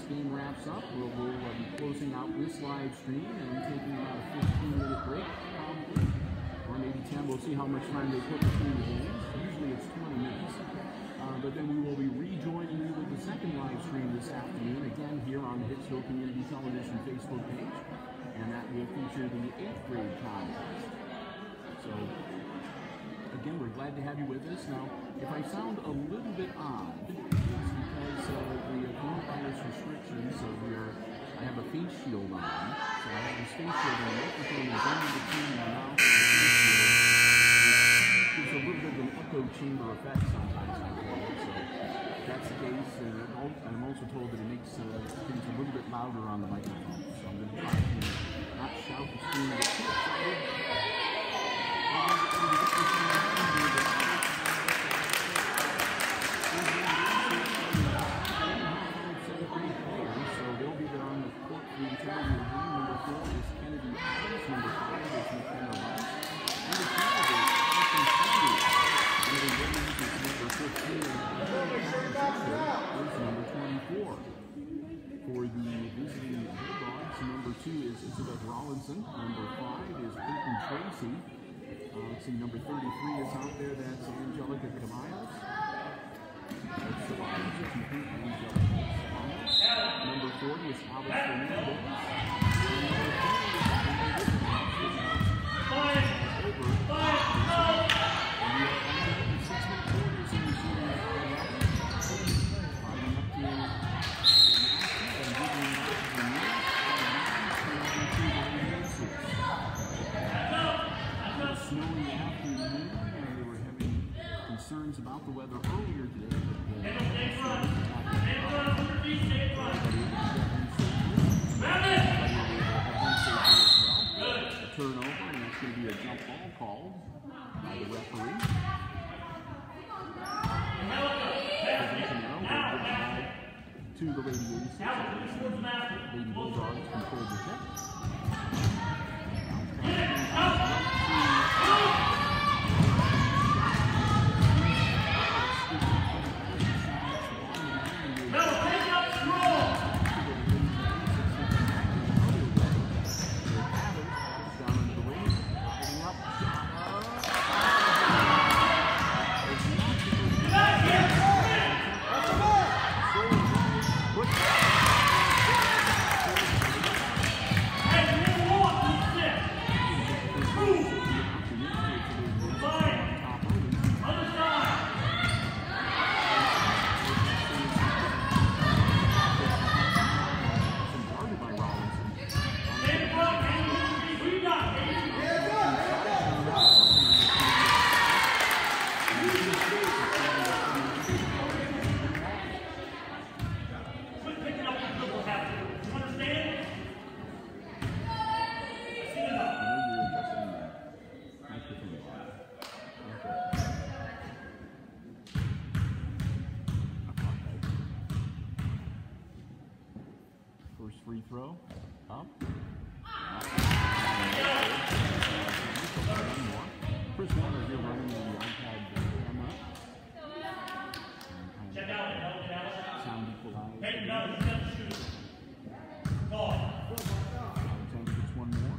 this game wraps up, we'll be closing out this live stream and taking about a 15-minute break, probably, or maybe 10. We'll see how much time they put between the games. Usually it's 20 minutes. But then we will be rejoining you with the second live stream this afternoon, again here on the Hicksville Community Television Facebook page, and that will feature the 8th grade contest. So, again, we're glad to have you with us. Now, if I sound a little bit odd, it's because the coronavirus restrictions, I have a face shield on, so I have this face shield and the microphone is under between my mouth and the face shield. There's a little bit of an echo chamber effect sometimes, I feel. So if that's the case, I'm also told that it makes things a little bit louder on the microphone. So I'm going to try to not shout the screen, but too excited. So they'll be there on the court for the entire game. Number 4 is Kennedy Adams. Number 5 is McKenna Rice. Number 5 is Austin Sandy. Number 15 is number 24. For the visiting Bulldogs, number 2 is Isabeth Rollinson. Number 5 is Peyton Tracy. Let's see, number 33 is out there. That's Angelica Camayos. That's the Lions. Number 40 is Alex Fernandez. Snowy afternoon, they were having concerns about the weather earlier today, but a turnover, and that's going to be a jump ball called by the referee. To the Lady 86. Lady Bulldogs control the check. Free throw, up. Chris Warner here running the iPad camera. Check out. Sound equalized. Hey, no, he's got to shoot. Alexander gets one more.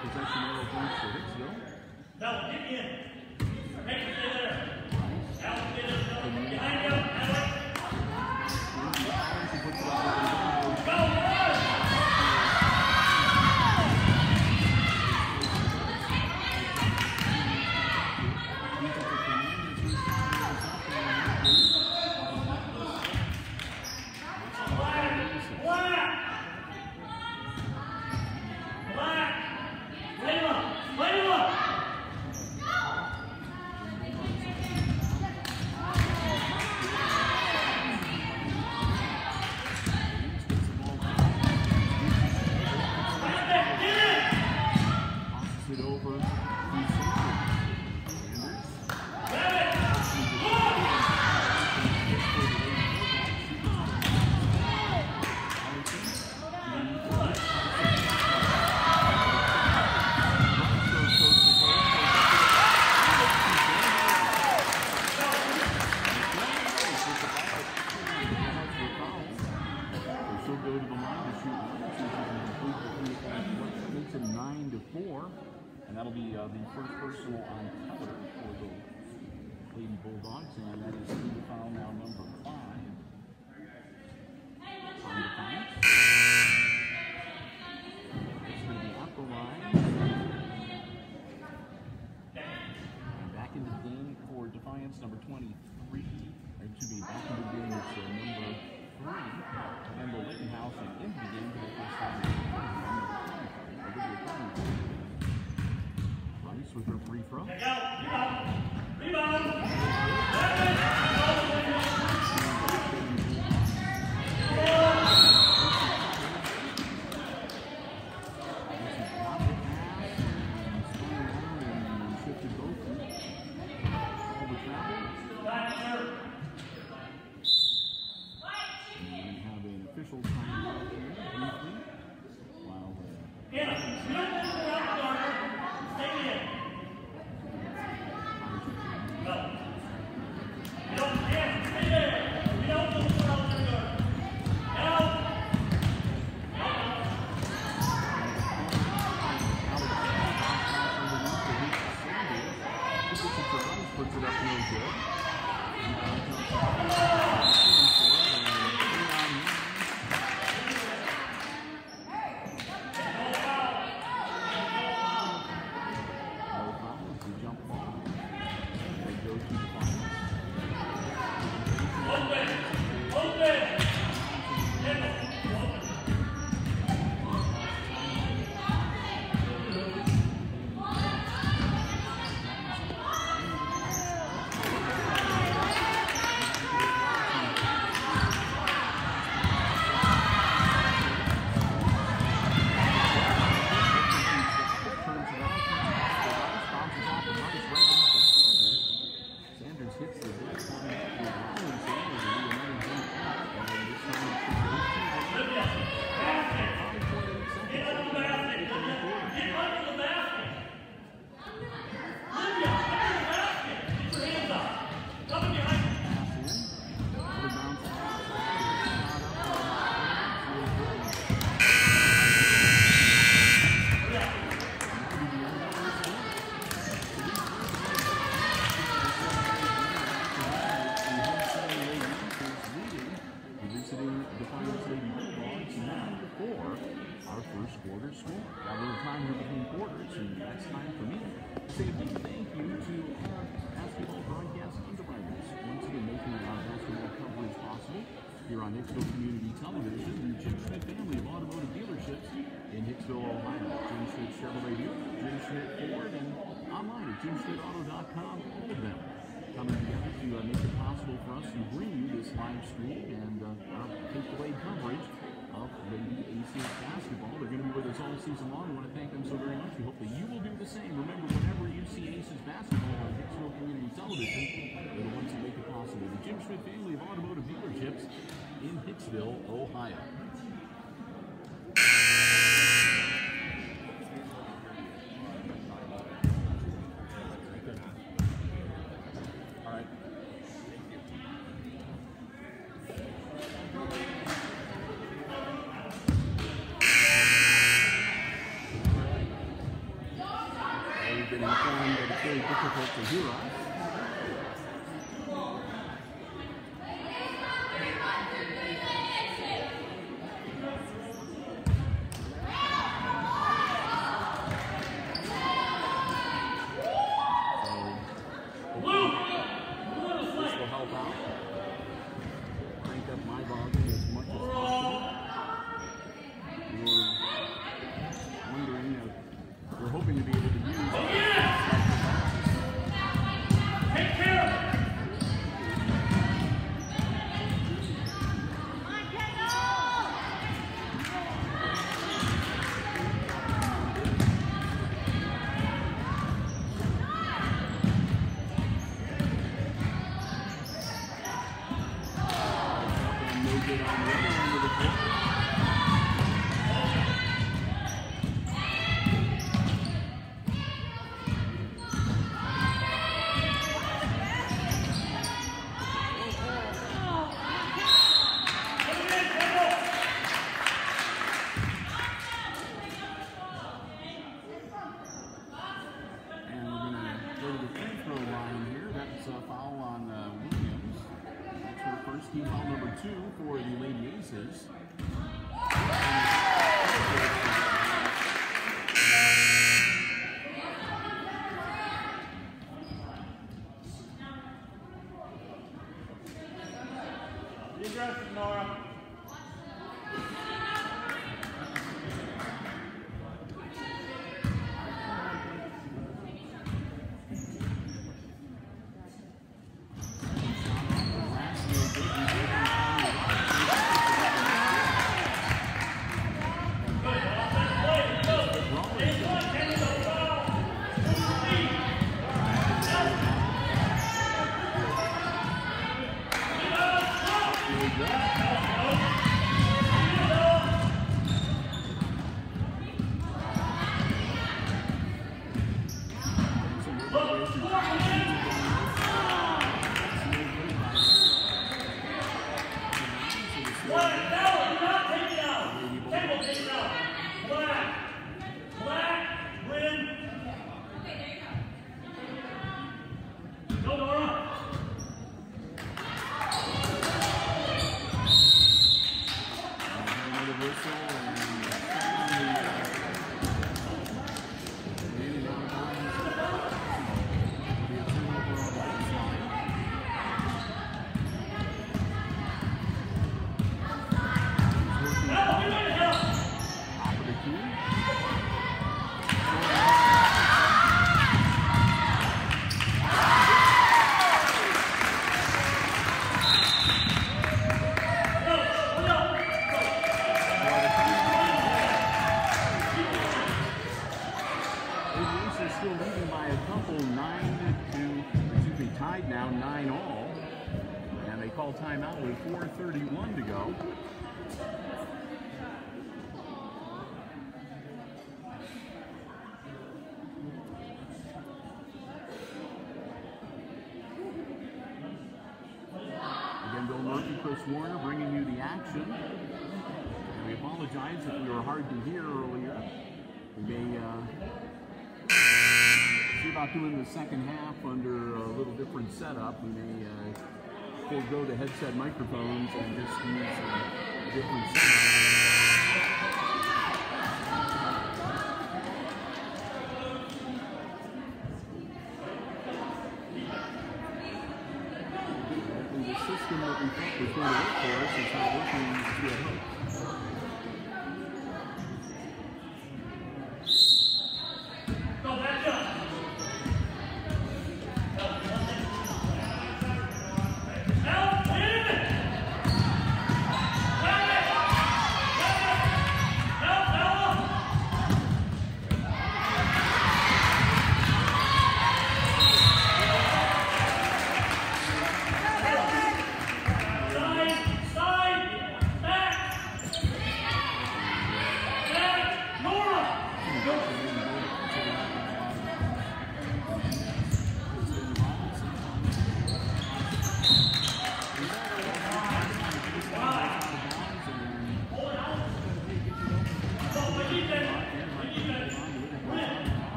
possession arrow points for Hicksville. No, get in. Make it stay there. Alex, get in. Behind you, Alex. Go, personal on Keller for the Lady Bulldogs, and that is team foul now number 5 on Defiance. It's going to be up the line. And back into the game for Defiance, number 23. Excuse me, back into the game, it's number 3. And the Littenhouse and into the game for the first time. Rice with her free throw. Check out. Rebound. Here on Hicksville Community Television, the Jim Schmidt family of automotive dealerships in Hicksville, Ohio. Jim Schmidt Chevrolet, Jim Schmidt Ford, and online at JimSchmidtAuto.com, all of them coming together to make it possible for us to bring you this live stream and take away coverage of Lady ACS basketball. They're going to be with us all season long. We want to thank them so very much. We hope that you will do the same. Remember, whenever you see Aces basketball on Hicksville Community Television, they're the ones who make it possible. The Jim Schmidt family of automotive dealerships in Hicksville, Ohio. All right. We've been informed that it's very difficult to hear us. 2 for the Lady Aces. Be aggressive, Nora. Still leading by a couple, 9-2, tied now, 9-all. And they call timeout with 4:31 to go. Again, Bill Murphy, Chris Warner bringing you the action. And we apologize if we were hard to hear earlier. We may see about doing the second half under a little different setup. We may forego the headset microphones and just use a different setup. The system that we thought was going to work for us is not working to a hook.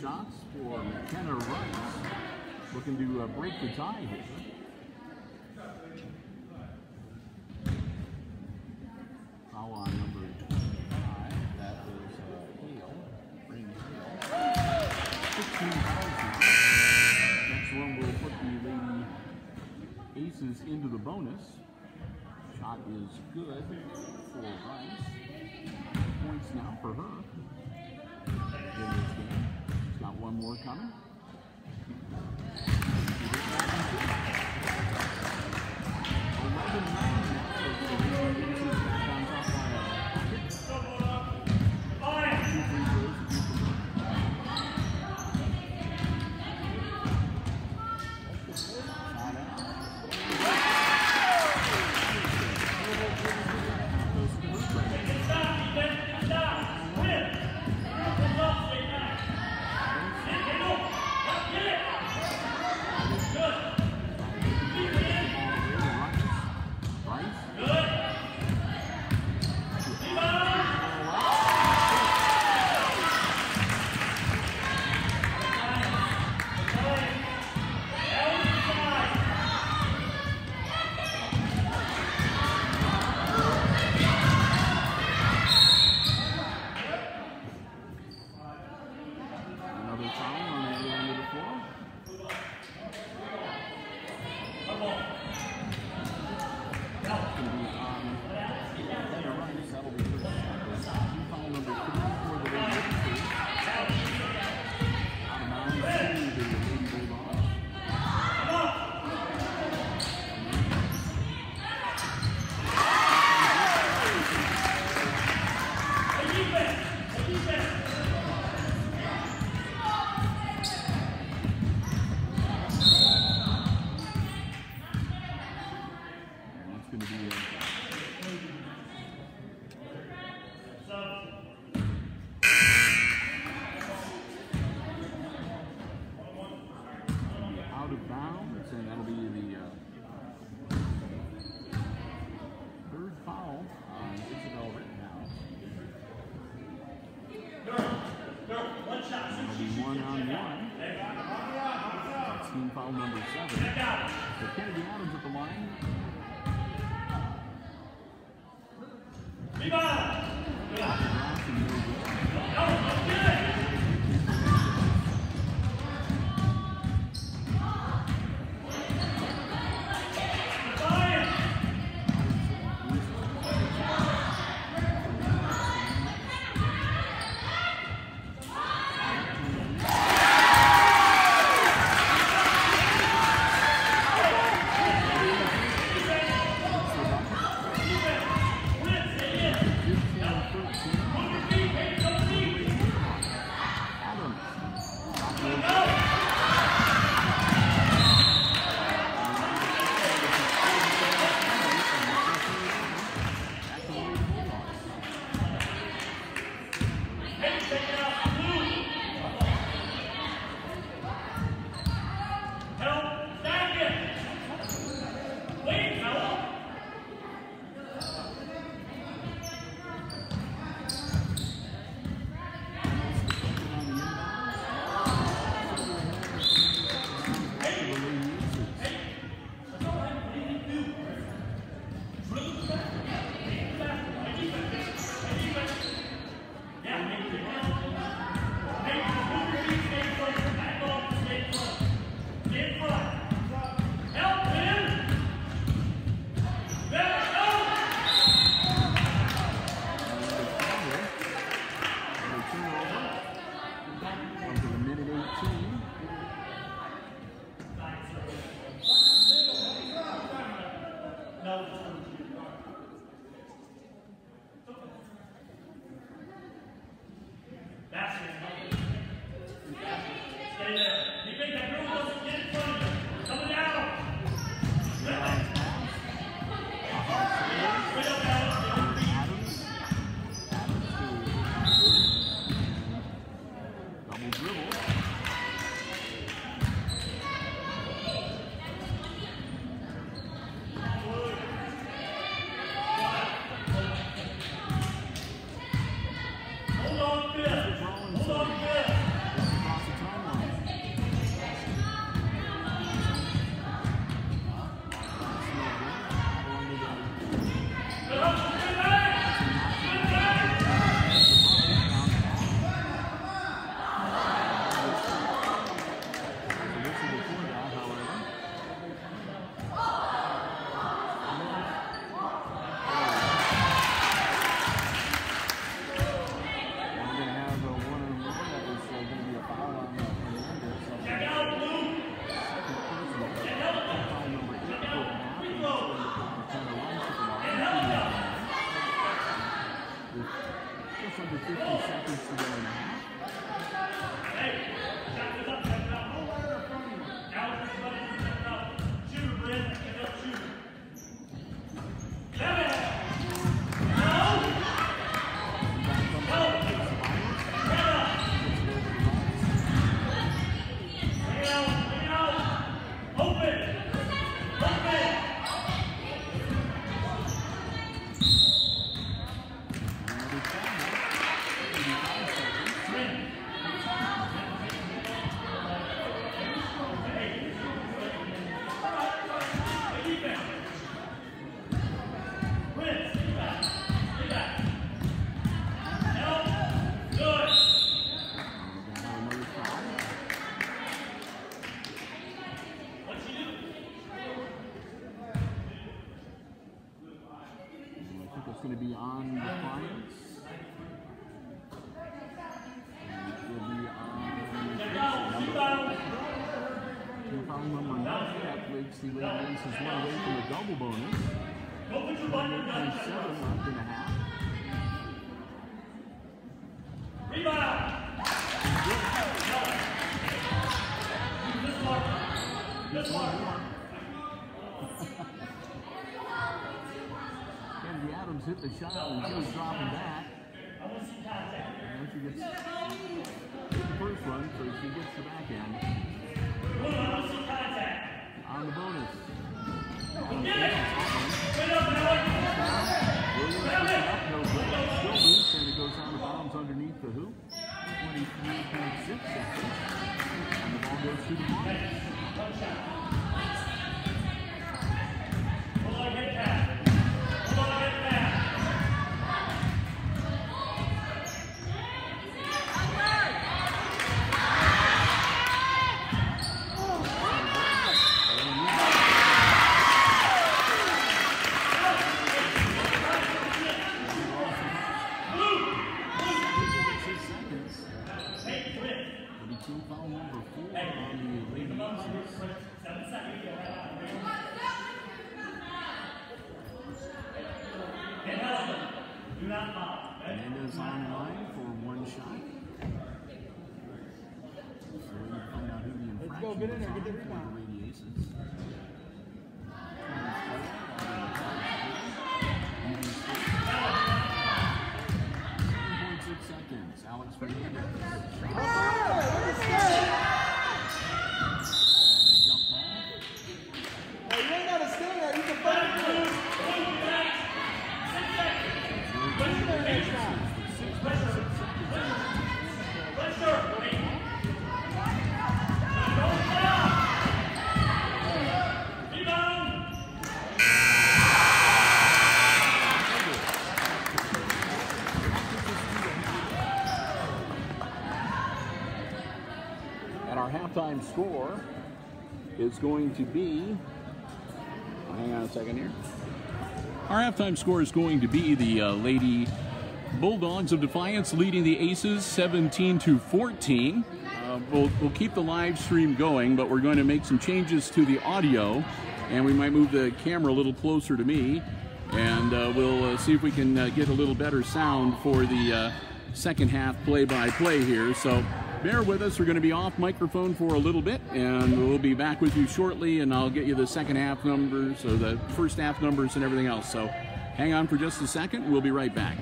shots for McKenna Rice, looking to break the tie here. Foul on number 5. That is Hale. Bring Hale. 16 fouls here. Next one will put the Lady Aces into the bonus. Shot is good for Rice. Points now for her. In this game. She's got one more coming. 11-9 now. Foul number 7. So Kennedy Adams at the line. under 50 seconds to go in the half. Going to be on Defiance. And it will be on foul number 9. That makes the Lady Aces one away from a double bonus. 1.7 left in the half. Rebound! This one. Adams hit the shot and she's dropping back. And she gets the first one, so she gets the back end. On the bonus. Still loose, and it goes out of bounds underneath the hoop. 23.6 seconds. And the ball goes to the ball. Foul number 4 on the Lady Aces. Hernandez on line for one shot. So we'll find out who the infraction is on for the Lady Aces. 7.6 seconds. Alex Hernandez. And our halftime score is going to be, hang on a second here. Our halftime score is going to be the Lady Bulldogs of Defiance leading the Aces 17-14. We'll keep the live stream going, but we're going to make some changes to the audio, and we might move the camera a little closer to me, and we'll see if we can get a little better sound for the second half play-by-play here. So bear with us. We're going to be off microphone for a little bit, and we'll be back with you shortly, and I'll get you the second half numbers, or the first half numbers and everything else. So hang on for just a second. We'll be right back.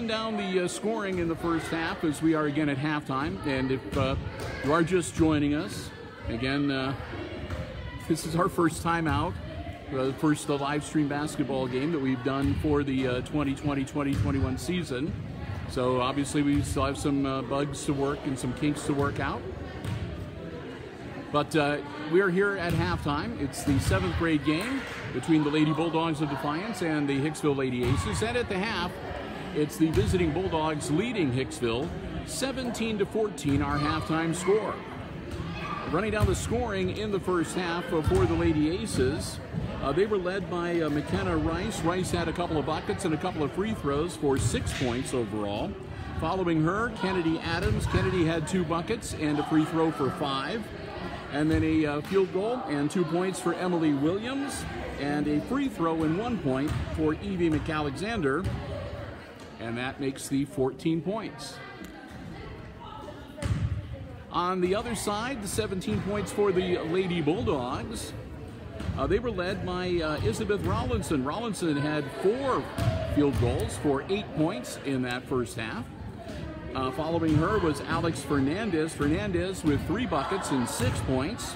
Down the scoring in the first half as we are again at halftime. And if you are just joining us, again, this is our first time out, the first live stream basketball game that we've done for the 2020-2021 season. So obviously we still have some bugs to work and some kinks to work out. But we are here at halftime. It's the 7th grade game between the Lady Bulldogs of Defiance and the Hicksville Lady Aces. And at the half, It's the visiting Bulldogs leading Hicksville 17-14, our halftime score. Running down the scoring in the first half for the Lady Aces, they were led by McKenna Rice. Rice had a couple of buckets and a couple of free throws for 6 points overall. Following her, Kennedy Adams. Kennedy had 2 buckets and a free throw for 5. And then a field goal and 2 points for Emily Williams, and a free throw and 1 point for Evie McAlexander. And that makes the 14 points. On the other side, the 17 points for the Lady Bulldogs. They were led by Elizabeth Rollinson. Rollinson had 4 field goals for 8 points in that first half. Following her was Alex Fernandez. Fernandez with 3 buckets and 6 points.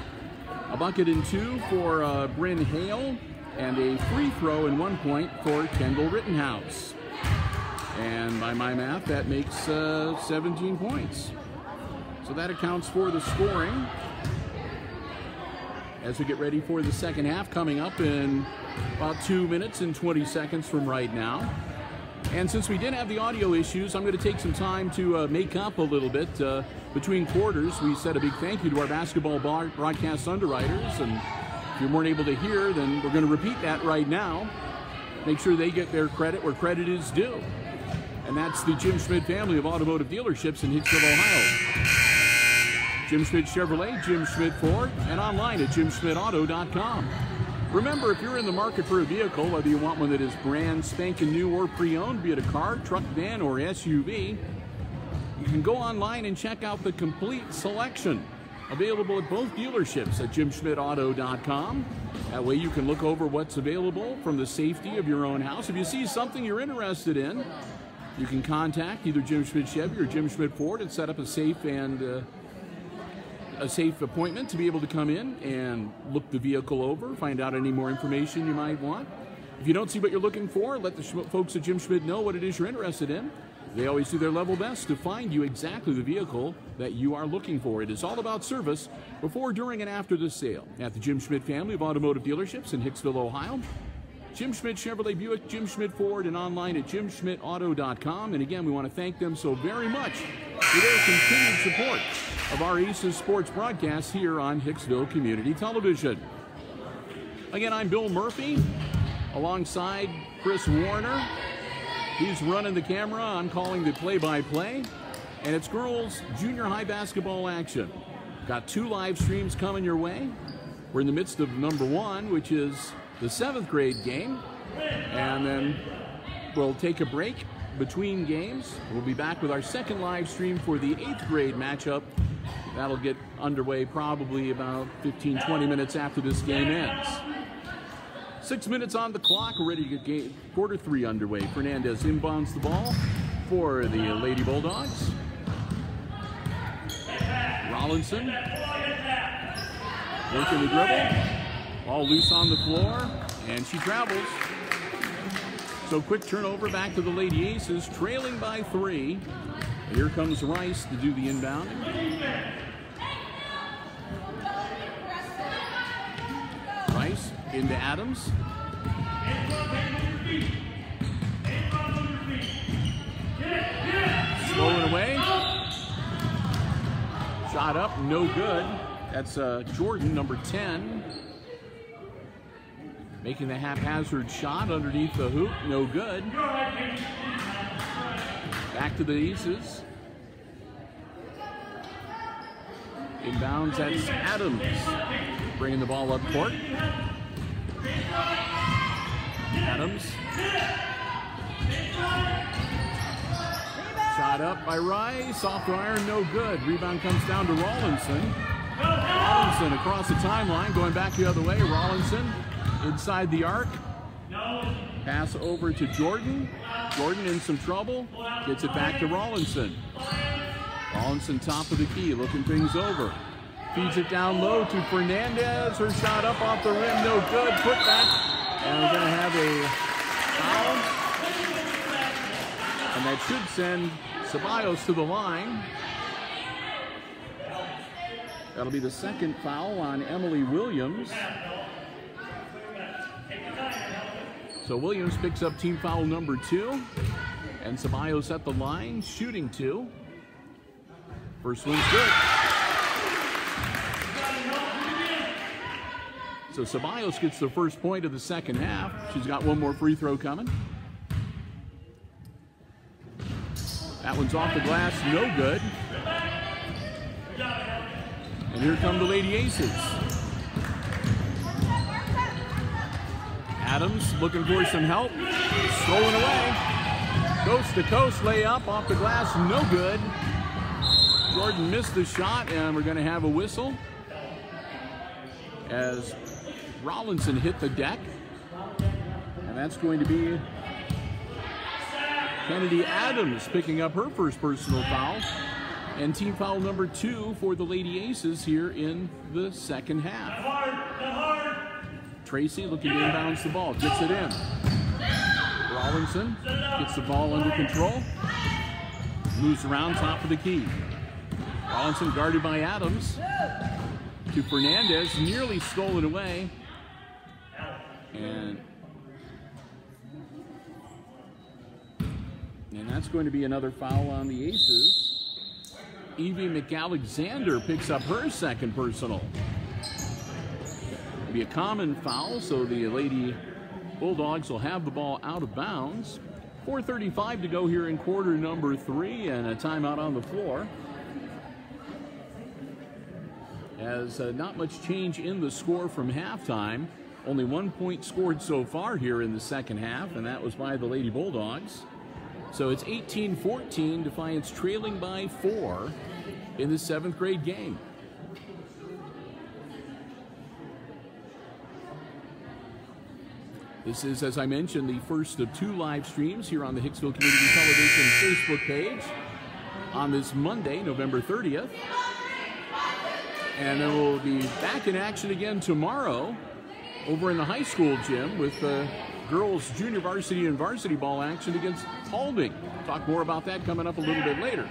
A bucket and 2 for Bryn Hale, and a free throw and 1 point for Kendall Rittenhouse. And by my math, that makes 17 points. So that accounts for the scoring. As we get ready for the second half coming up in about 2 minutes and 20 seconds from right now. And since we did have the audio issues, I'm going to take some time to make up a little bit. Between quarters, we said a big thank you to our basketball broadcast underwriters. And if you weren't able to hear, then we're going to repeat that right now. Make sure they get their credit where credit is due. And that's the Jim Schmidt family of automotive dealerships in Hicksville, Ohio. Jim Schmidt Chevrolet, Jim Schmidt Ford, and online at jimschmidtauto.com. Remember, if you're in the market for a vehicle, whether you want one that is brand spanking new or pre-owned, be it a car, truck, van, or SUV, you can go online and check out the complete selection available at both dealerships at jimschmidtauto.com. That way you can look over what's available from the safety of your own house. If you see something you're interested in, you can contact either Jim Schmidt Chevy or Jim Schmidt Ford and set up a safe appointment to be able to come in and look the vehicle over, find out any more information you might want. If you don't see what you're looking for, let the folks at Jim Schmidt know what it is you're interested in. They always do their level best to find you exactly the vehicle that you are looking for. It is all about service before, during, and after the sale. At the Jim Schmidt family of automotive dealerships in Hicksville, Ohio. Jim Schmidt Chevrolet Buick, Jim Schmidt Ford, and online at jimschmidtauto.com. And again, we want to thank them so very much for their continued support of our Aces Sports broadcast here on Hicksville Community Television. Again, I'm Bill Murphy, alongside Chris Warner. He's running the camera. I'm calling the play-by-play. And it's girls junior high basketball action. Got 2 live streams coming your way. We're in the midst of number 1, which is the 7th grade game, and then we'll take a break between games. We'll be back with our second live stream for the 8th grade matchup. That'll get underway probably about 15-20 minutes after this game ends. 6 minutes on the clock. We're ready to get quarter 3 underway. Fernandez inbounds the ball for the Lady Bulldogs. Rollinson working the dribble. All loose on the floor, and she travels. So quick turnover back to the Lady Aces, trailing by 3. Here comes Rice to do the inbound. Rice into Adams. Stolen away. Shot up, no good. That's Jordan, number 10. Making the haphazard shot underneath the hoop, no good. Back to the Aces. Inbounds, that's Adams. Bringing the ball up court. Adams. Shot up by Rice, off the iron, no good. Rebound comes down to Rollinson. Rollinson across the timeline, going back the other way. Rollinson inside the arc. Pass over to Jordan. Jordan in some trouble. Gets it back to Rollinson. Rollinson top of the key, looking things over. Feeds it down low to Fernandez. Her shot up off the rim, no good. Put back. And we're going to have a foul. And that should send Ceballos to the line. That'll be the second foul on Emily Williams. So Williams picks up team foul number 2. And Ceballos at the line, shooting 2. First one's good. So Ceballos gets the first point of the second half. She's got one more free throw coming. That one's off the glass, no good. And here come the Lady Aces. Adams looking for some help. Stolen away. Coast to coast layup off the glass, no good. Jordan missed the shot, and we're going to have a whistle as Rollinson hit the deck. And that's going to be Kennedy Adams picking up her first personal foul. And team foul number 2 for the Lady Aces here in the second half. Tracy looking to inbounds the ball, gets it in. Rollinson gets the ball under control. Moves around top of the key. Rollinson guarded by Adams. To Fernandez, nearly stolen away. And that's going to be another foul on the Aces. Evie McAlexander picks up her second personal. It'll be a common foul, so the Lady Bulldogs will have the ball out of bounds. 4:35 to go here in quarter number 3, and a timeout on the floor. As not much change in the score from halftime. Only 1 point scored so far here in the second half, and that was by the Lady Bulldogs. So it's 18-14, Defiance trailing by 4 in the 7th grade game. This is, as I mentioned, the first of 2 live streams here on the Hicksville Community Television Facebook page on this Monday, November 30th. And then we'll be back in action again tomorrow over in the high school gym with girls junior varsity and varsity ball action against Paulding. Talk more about that coming up a little bit later.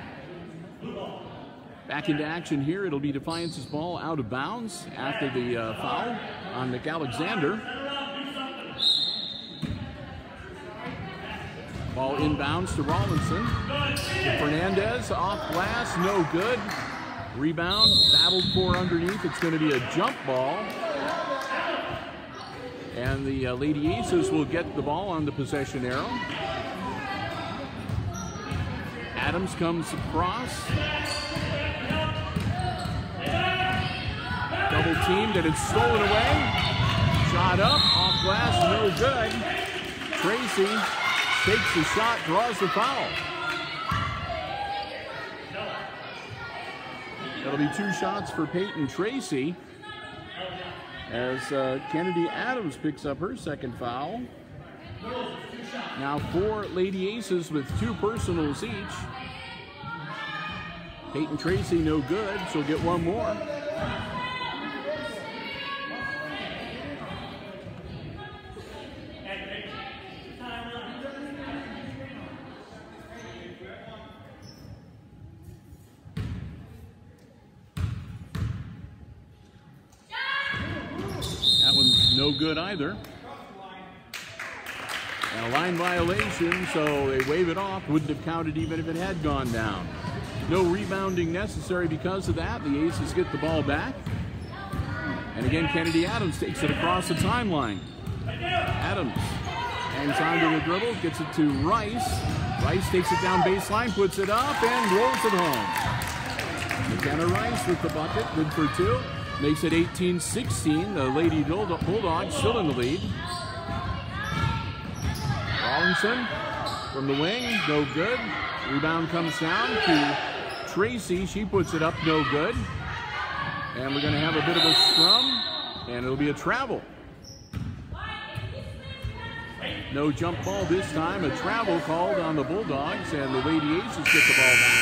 Back into action here. It'll be Defiance's ball out of bounds after the foul on McAlexander. Ball inbounds to Rollinson. To Fernandez, off glass, no good. Rebound, battled for underneath. It's going to be a jump ball. And the Lady Aces will get the ball on the possession arrow. Adams comes across. Double teamed and it's stolen away. Shot up, off glass, no good. Tracy takes the shot, draws the foul. That'll be 2 shots for Peyton Tracy as Kennedy Adams picks up her second foul. Now 4 Lady Aces with 2 personals each. Peyton Tracy no good, she'll get 1 more. No good either. And a line violation, so they wave it off. Wouldn't have counted even if it had gone down. No rebounding necessary because of that. The Aces get the ball back. And again, Kennedy Adams takes it across the timeline. Adams hangs onto the dribble, gets it to Rice. Rice takes it down baseline, puts it up, and rolls it home. McKenna Rice with the bucket, good for 2. Makes it 18-16. The Lady Bulldogs still in the lead. Rollinson from the wing, no good. Rebound comes down to Tracy. She puts it up, no good. And we're going to have a bit of a scrum, and it'll be a travel. No jump ball this time. A travel called on the Bulldogs, and the Lady Aces get the ball back.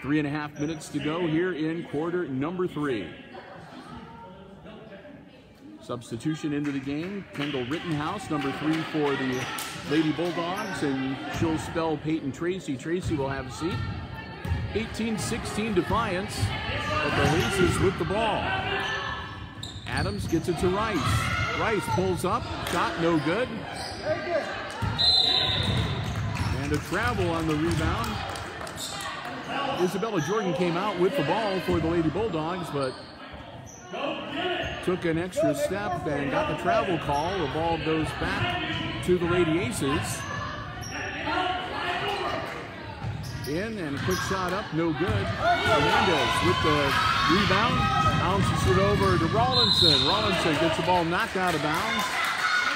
3.5 minutes to go here in quarter number 3. Substitution into the game, Kendall Rittenhouse, number 3 for the Lady Bulldogs, and she'll spell Peyton Tracy. Tracy will have a seat. 18-16 Defiance, but the Aces with the ball. Adams gets it to Rice. Rice pulls up, shot no good. And a travel on the rebound. Isabella Jordan came out with the ball for the Lady Bulldogs, but took an extra step and got the travel call. The ball goes back to the Lady Aces. In and a quick shot up, no good. Hernandez with the rebound, bounces it over to Rawlinson. Rawlinson gets the ball knocked out of bounds,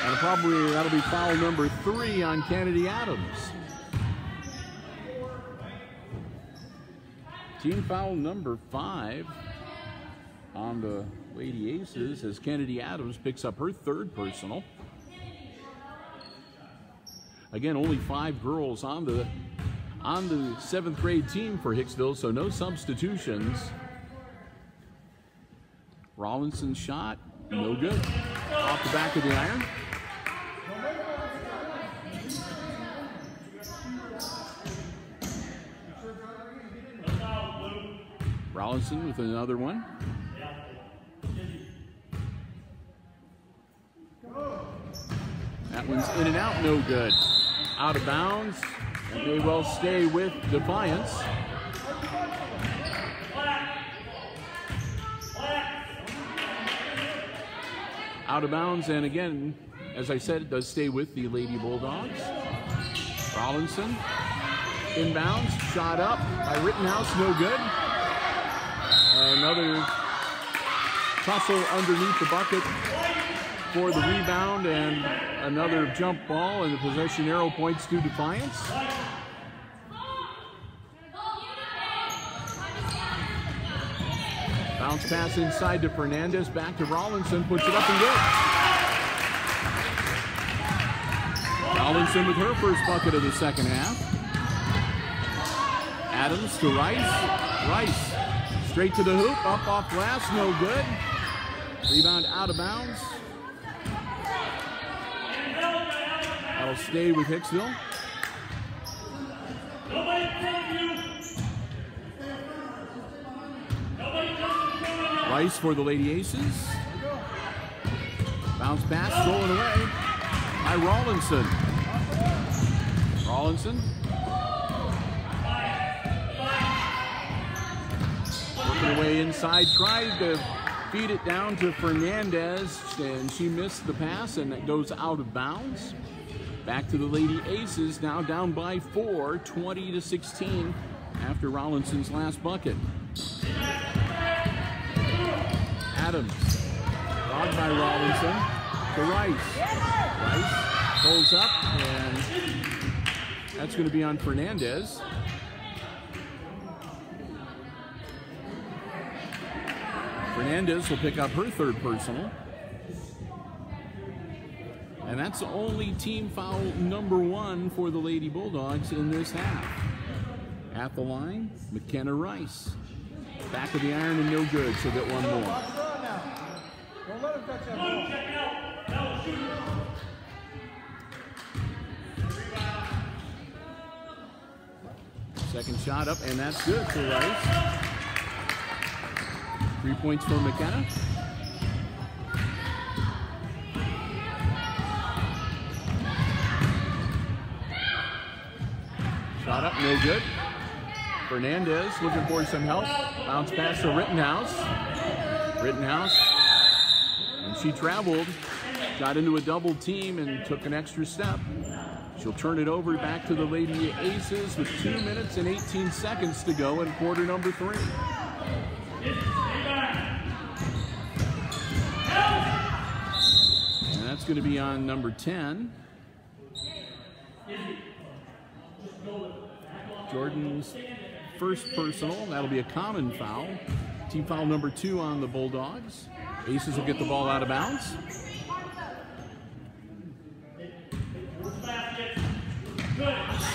and probably that'll be foul number 3 on Kennedy Adams. Team foul number 5 on the Lady Aces as Kennedy Adams picks up her 3rd personal. Again, only 5 girls on the 7th grade team for Hicksville, so no substitutions. Rawlinson's shot, no good. Off the back of the iron. Rawlinson with another one. That one's in and out, no good. Out of bounds. And may well stay with Defiance. Out of bounds, and again, as I said, it does stay with the Lady Bulldogs. Rawlinson, inbounds, shot up by Rittenhouse, no good. Another tussle underneath the bucket for the rebound, and another jump ball, and the possession arrow points to Defiance. Bounce pass inside to Fernandez, back to Rawlinson, puts it up and good. Rawlinson with her first bucket of the second half. Adams to Rice. Rice straight to the hoop, up off glass, no good. Rebound out of bounds. That'll stay with Hicksville. Rice for the Lady Aces. Bounce pass, stolen away by Rawlinson. Rawlinson. Working away inside, tried to feed it down to Fernandez, and she missed the pass, and it goes out of bounds. Back to the Lady Aces, now down by 4, 20-16 after Rawlinson's last bucket. Adams, dogged by Rawlinson to Rice. Rice pulls up, and that's going to be on Fernandez. Fernandez will pick up her 3rd personal. And that's only team foul number 1 for the Lady Bulldogs in this half. At the line, McKenna Rice. Back of the iron and no good, so get one more. Don't let him touch that ball. Second shot up, and that's good for Rice. 3 points for McKenna. Shot up, no good. Fernandez looking for some help. Bounce pass to Rittenhouse. Rittenhouse, and she traveled, got into a double team and took an extra step. She'll turn it over back to the Lady Aces with 2 minutes and 18 seconds to go in quarter number 3. And that's going to be on number 10. Jordan's first personal. That'll be a common foul. Team foul number 2 on the Bulldogs. Aces will get the ball out of bounds.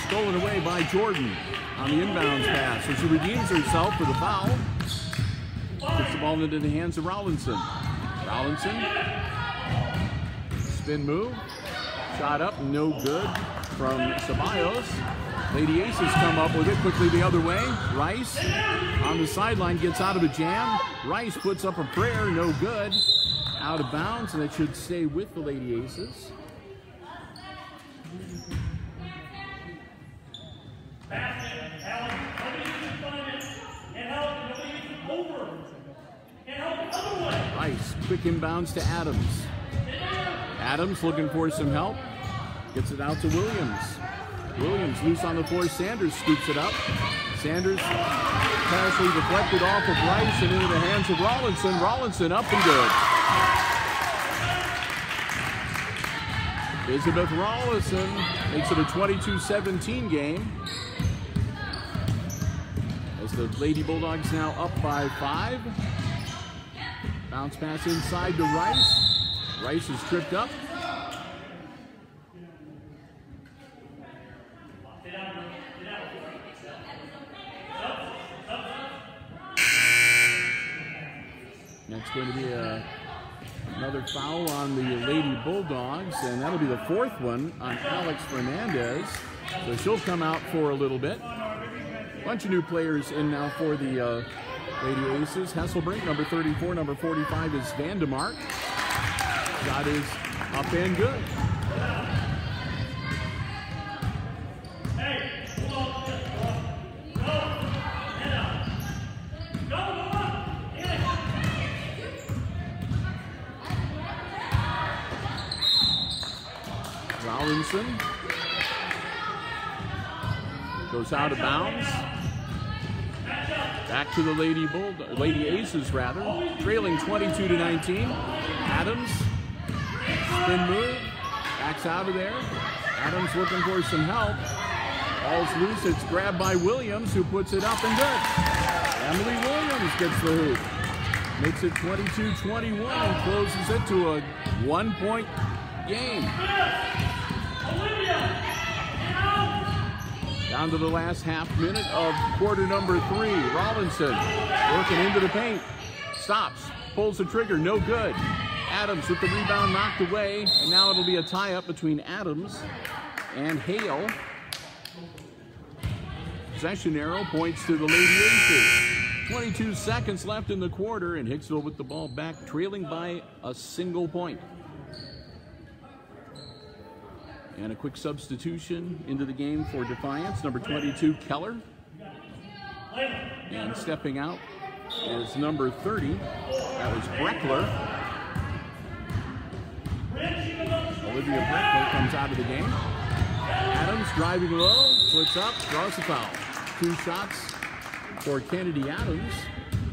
Stolen away by Jordan on the inbounds pass. So she redeems herself for the foul. Puts the ball into the hands of Rawlinson. Rawlinson. Spin move. Shot up, no good from Ceballos. Lady Aces come up with it quickly the other way. Rice on the sideline gets out of a jam. Rice puts up a prayer, no good. Out of bounds, and it should stay with the Lady Aces. quick inbounds to Adams. Adams looking for some help. Gets it out to Williams. Williams loose on the floor. Sanders scoops it up. Sanders partially deflected off of Rice and into the hands of Rollinson. Rollinson up and good. Elizabeth Rollinson makes it a 22-17 game. As the Lady Bulldogs now up by 5. Bounce pass inside to Rice. Rice is tripped up. That's going to be another foul on the Lady Bulldogs, and that'll be the 4th one on Alex Fernandez. So she'll come out for a little bit. Bunch of new players in now for the Lady Aces. Hesselbrink, number 34, number 45 is Vandemark. Shot is up and good. Rollinson goes out of bounds. Back to the Lady Aces, trailing 22-19. Adams, spin move, backs out of there. Adams looking for some help. Ball's loose, it's grabbed by Williams, who puts it up and good. Emily Williams gets the hoop. Makes it 22-21 and closes it to a 1-point game. Down to the last half minute of quarter number 3. Rollinson working into the paint. Stops, pulls the trigger, no good. Adams with the rebound knocked away, and now it'll be a tie-up between Adams and Hale. Possession arrow points to the Lady Aces. 22 seconds left in the quarter, and Hicksville with the ball back, trailing by a single point. And a quick substitution into the game for Defiance. Number 22, Keller. And stepping out is number 30. That was Breckler. Olivia Breckler comes out of the game. Adams driving low, splits up, draws the foul. 2 shots for Kennedy Adams.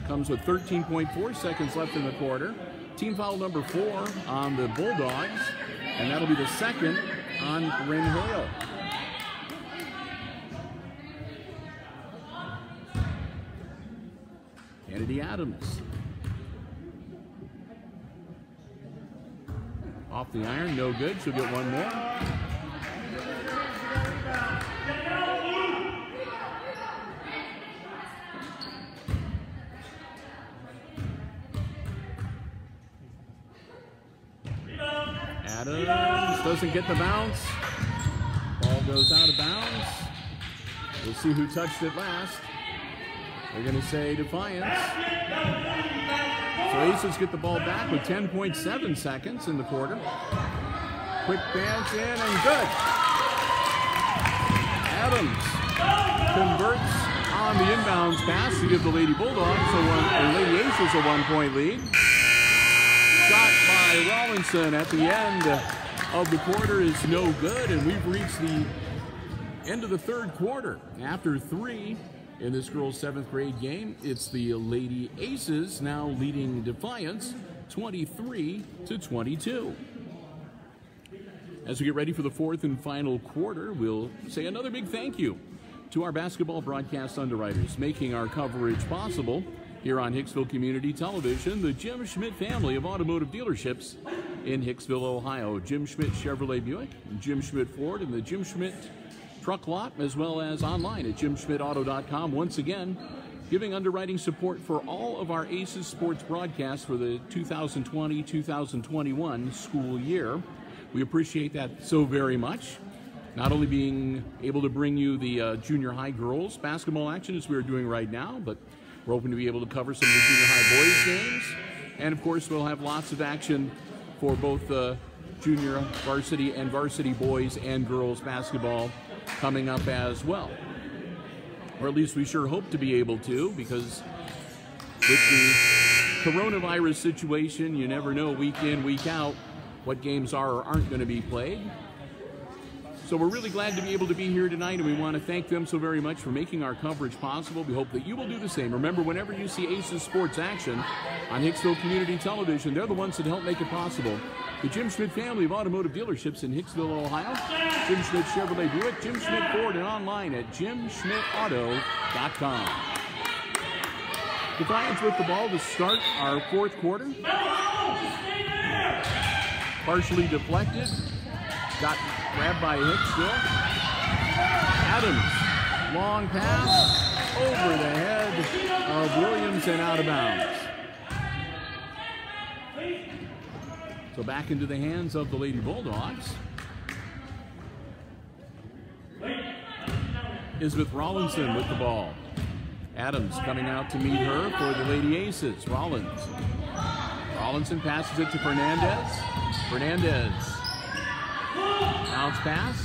Comes with 13.4 seconds left in the quarter. Team foul number 4 on the Bulldogs. And that'll be the 2nd on Rin Hale. Kennedy Adams. Off the iron, no good. She'll get one more. Adams doesn't get the bounce. Ball goes out of bounds. We'll see who touched it last. They're going to say Defiance. So Aces get the ball back with 10.7 seconds in the quarter. Quick dance in and good. Adams converts on the inbounds pass to give the Lady Bulldogs Lady Aces a 1-point lead. Shot by Rollinson at the end of the quarter is no good, and we've reached the end of the 3rd quarter. After 3 in this girls' 7th grade game, it's the Lady Aces now leading Defiance 23-22. As we get ready for the 4th and final quarter, we'll say another big thank you to our basketball broadcast underwriters making our coverage possible. Here on Hicksville Community Television, the Jim Schmidt family of automotive dealerships in Hicksville, Ohio. Jim Schmidt Chevrolet Buick, Jim Schmidt Ford, and the Jim Schmidt Truck Lot, as well as online at jimschmidtauto.com. Once again, giving underwriting support for all of our Aces sports broadcasts for the 2020-2021 school year. We appreciate that so very much. Not only being able to bring you the junior high girls basketball action as we are doing right now, but we're hoping to be able to cover some of the junior high boys games. And of course, we'll have lots of action for both junior varsity and varsity boys and girls basketball coming up as well. Or at least we sure hope to be able to, because with the coronavirus situation, you never know week in, week out what games are or aren't going to be played. So we're really glad to be able to be here tonight, and we want to thank them so very much for making our coverage possible. We hope that you will do the same. Remember, whenever you see Aces sports action on Hicksville Community Television, they're the ones that help make it possible. The Jim Schmidt family of automotive dealerships in Hicksville, Ohio. Jim Schmidt Chevrolet Buick, Jim Schmidt Ford, and online at jimschmidtauto.com. Defiance with the ball to start our fourth quarter. Partially deflected. Got grabbed by Hicksville. Adams, long pass over the head of Williams and out of bounds. So back into the hands of the Lady Bulldogs. Isbeth Rollinson with the ball. Adams coming out to meet her for the Lady Aces. Rollinson passes it to Fernandez. Fernandez. Bounce pass.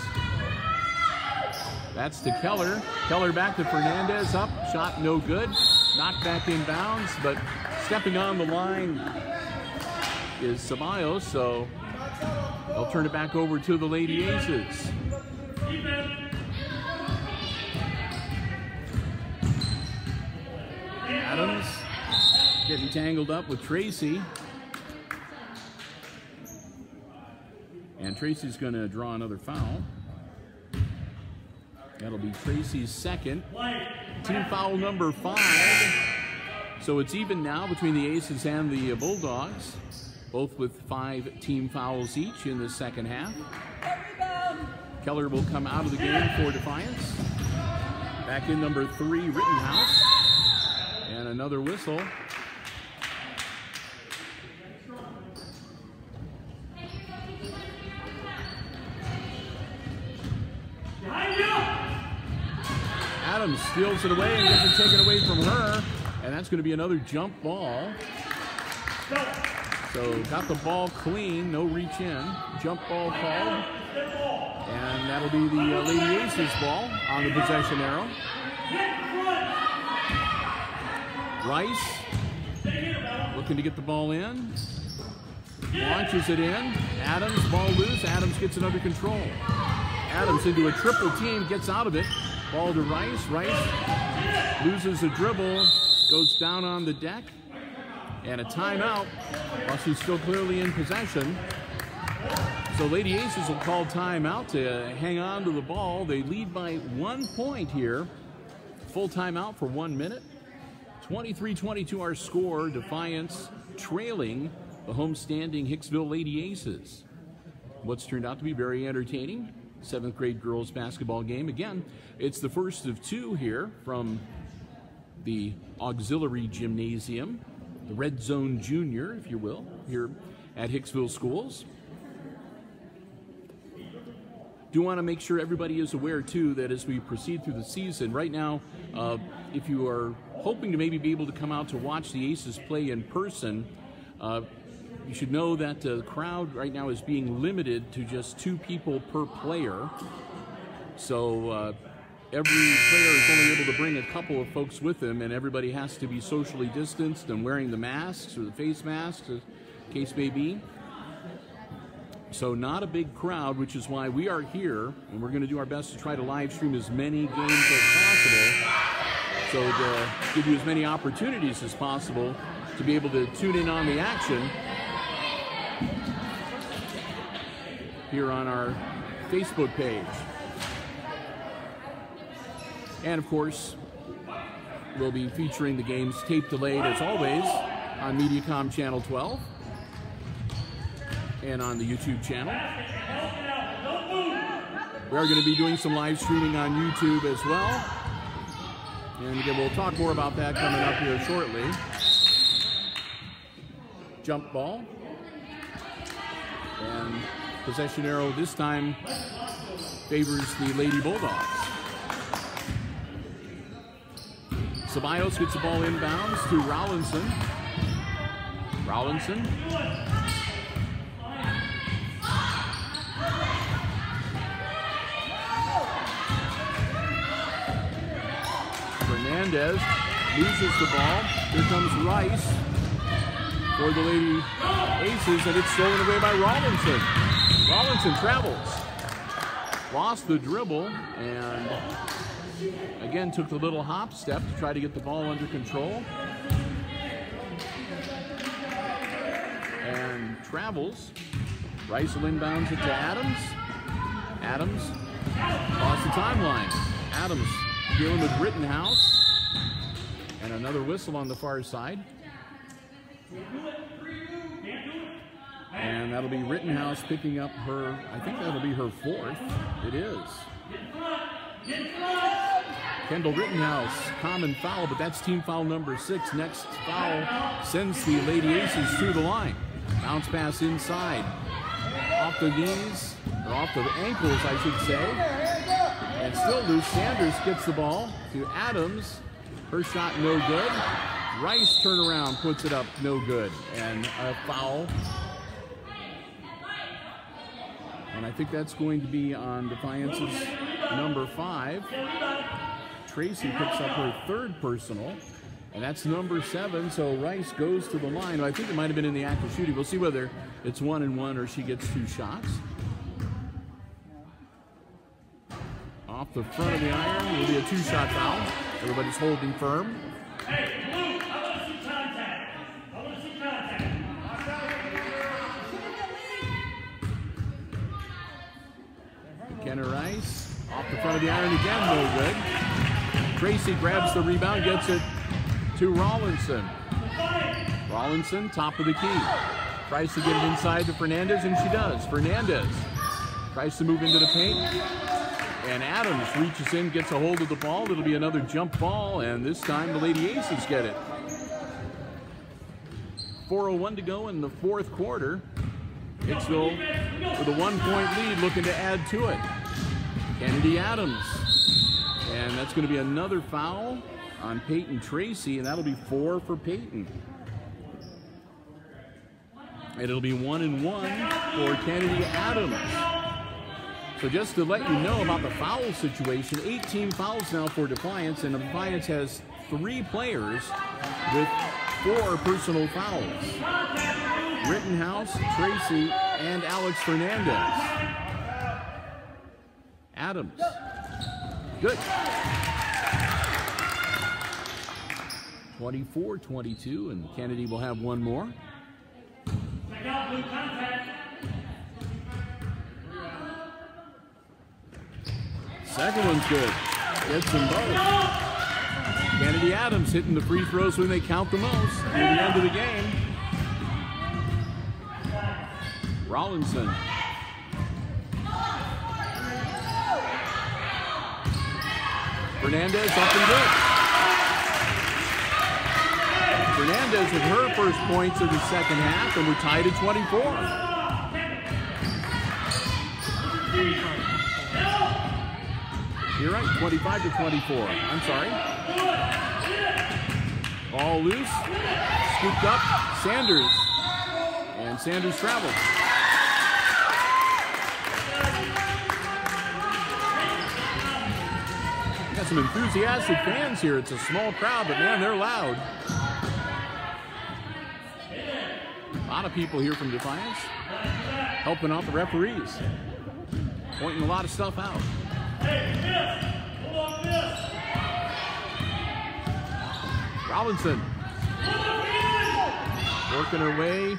That's to Keller. Keller back to Fernandez. Up. Shot no good. Knocked back in bounds, but stepping on the line is Ceballos, so they'll turn it back over to the Lady Aces. Adams getting tangled up with Tracy. And Tracy's going to draw another foul. That'll be Tracy's second. Team foul number 5. So it's even now between the Aces and the Bulldogs, both with 5 team fouls each in the second half. Keller will come out of the game for Defiance. Back in number 3, Rittenhouse. And another whistle. Adams steals it away and gets it taken away from her. And that's going to be another jump ball. So got the ball clean, no reach in. Jump ball called. And that'll be the Lady Aces ball on the possession arrow. Rice looking to get the ball in. Launches it in. Adams, ball loose. Adams gets it under control. Adams into a triple team, gets out of it. Ball to Rice. Rice loses a dribble, goes down on the deck. And a timeout while she's still clearly in possession. So Lady Aces will call timeout to hang on to the ball. They lead by 1 point here. Full timeout for 1 minute. 23-22 our score. Defiance trailing the homestanding Hicksville Lady Aces. What's turned out to be very entertaining 7th grade girls basketball game. Again, it's the first of 2 here from the auxiliary gymnasium, the Red Zone Junior, if you will, here at Hicksville Schools. Do want to make sure everybody is aware, too, that as we proceed through the season, right now, if you are hoping to maybe be able to come out to watch the Aces play in person, you should know that the crowd right now is being limited to just 2 people per player. So every player is only able to bring a couple of folks with them, and everybody has to be socially distanced and wearing the masks or the face masks, as the case may be. So not a big crowd, which is why we are here, and we're going to do our best to try to live stream as many games as possible, so to give you as many opportunities as possible to be able to tune in on the action here on our Facebook page. And of course, we'll be featuring the games tape delayed as always on Mediacom Channel 12 and on the YouTube channel. We are going to be doing some live streaming on YouTube as well. And again, we'll talk more about that coming up here shortly. Jump ball. And possession arrow this time favors the Lady Bulldogs. Ceballos gets the ball inbounds to Rollinson. Rollinson. Fernandez loses the ball. Here comes Rice. for the Lady Aces, and it's stolen away by Rawlinson. Rawlinson travels. Lost the dribble, and again took the little hop step to try to get the ball under control. And travels. Rice inbounds it to Adams. Adams across the timeline. Adams dealing with Rittenhouse. And another whistle on the far side. And that'll be Rittenhouse picking up her, I think that'll be her fourth. It is. Kendall Rittenhouse, common foul, but that's team foul number 6. Next foul sends the Lady Aces to the line. Bounce pass inside. Off the knees, or off the ankles, I should say. And still loose. Sanders gets the ball to Adams. Her shot no good. Rice turnaround puts it up no good. And a foul. And I think that's going to be on Defiance's number 5. Tracy picks up her 3rd personal. And that's number 7, so Rice goes to the line. I think it might have been in the act of shooting. We'll see whether it's 1-1 or she gets 2 shots. Off the front of the iron will be a 2-shot foul. Everybody's holding firm. Hey, Luke, I want to see contact. I want to see contact. McKenna Rice off the front of the iron again, no good. Tracy grabs the rebound, gets it to Rawlinson. Rawlinson, top of the key. Tries to get it inside to Fernandez, and she does. Fernandez tries to move into the paint. And Adams reaches in, gets a hold of the ball. It'll be another jump ball, and this time the Lady Aces get it. 4:01 to go in the 4th quarter. Hicksville with a 1-point lead, looking to add to it. Kennedy Adams. And that's going to be another foul on Peyton Tracy, and that'll be 4 for Peyton. And it'll be 1-1 for Kennedy Adams. So just to let you know about the foul situation, 18 fouls now for Defiance, and Defiance has 3 players with 4 personal fouls. Rittenhouse, Tracy, and Alex Fernandez. Adams. Good. 24-22, and Kennedy will have one more. Check out blue contact. Second one's good. Gets them both. Kennedy Adams hitting the free throws when they count the most near the end of the game. Rawlinson. Fernandez up and good. Fernandez with her first points of the second half, and we're tied at 24. You're right, 25-24. I'm sorry. Ball loose. Scooped up. Sanders. And Sanders travels. Got some enthusiastic fans here. It's a small crowd, but man, they're loud. A lot of people here from Defiance helping out the referees, pointing a lot of stuff out. Robinson working her way,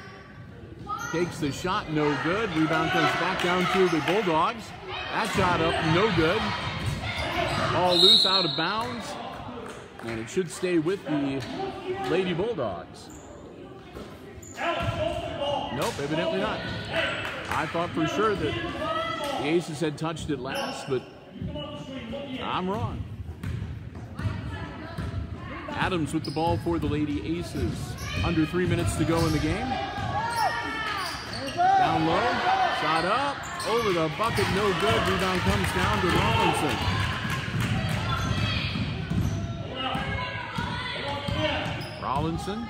takes the shot, no good. Rebound comes back down to the Bulldogs. That shot up, no good. Ball loose, out of bounds, and it should stay with the Lady Bulldogs. Nope, evidently not. I thought for sure that the Aces had touched it last, but I'm wrong. Adams with the ball for the Lady Aces. Under 3 minutes to go in the game. Down low, shot up, over the bucket, no good. Rebound comes down to Robinson. Rawlinson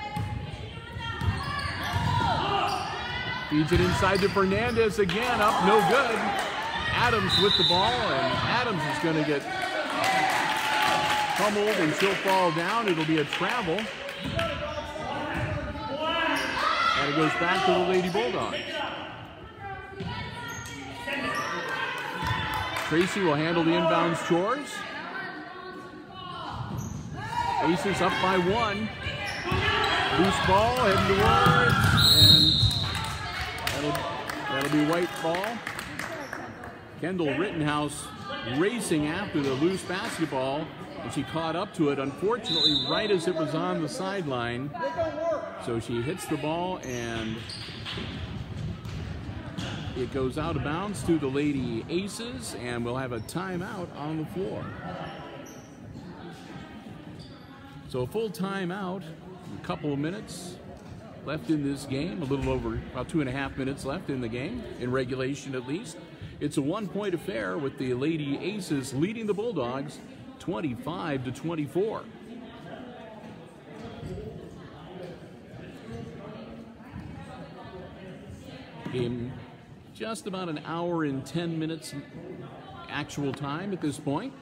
feeds it inside to Fernandez again, up, no good. Adams with the ball, and Adams is going to get pummeled and she'll fall down. It'll be a travel. And it goes back to the Lady Bulldogs. Tracy will handle the inbounds chores. Aces up by 1. Loose ball heading towards, and that'll be white ball. Kendall Rittenhouse racing after the loose basketball, and she caught up to it, unfortunately, right as it was on the sideline. So she hits the ball, and it goes out of bounds to the Lady Aces, and we'll have a timeout on the floor. So a full timeout, a couple of minutes left in this game, a little over about 2.5 minutes left in the game, in regulation at least. It's a 1-point affair with the Lady Aces leading the Bulldogs 25-24. Game just about an hour and 10 minutes actual time at this point.